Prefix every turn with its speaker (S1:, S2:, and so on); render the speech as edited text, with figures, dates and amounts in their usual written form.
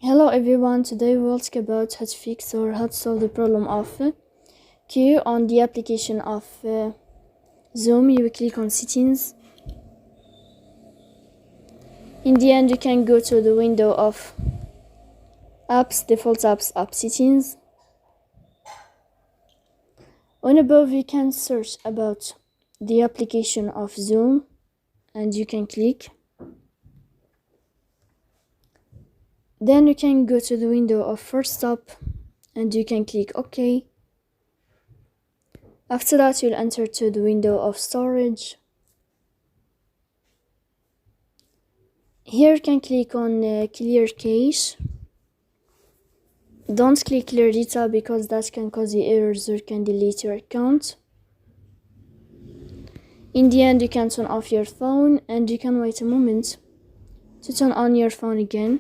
S1: Hello everyone, today we'll talk about how to fix or how to solve the problem of queue on the application of Zoom. You will click on settings. In the end, you can go to the window of apps, default apps, app settings. On above, you can search about the application of Zoom and you can click. Then you can go to the window of first stop and you can click OK. After that, you'll enter to the window of storage. Here you can click on clear cache. Don't click clear data because that can cause you errors or can delete your account. In the end, you can turn off your phone and you can wait a moment to turn on your phone again.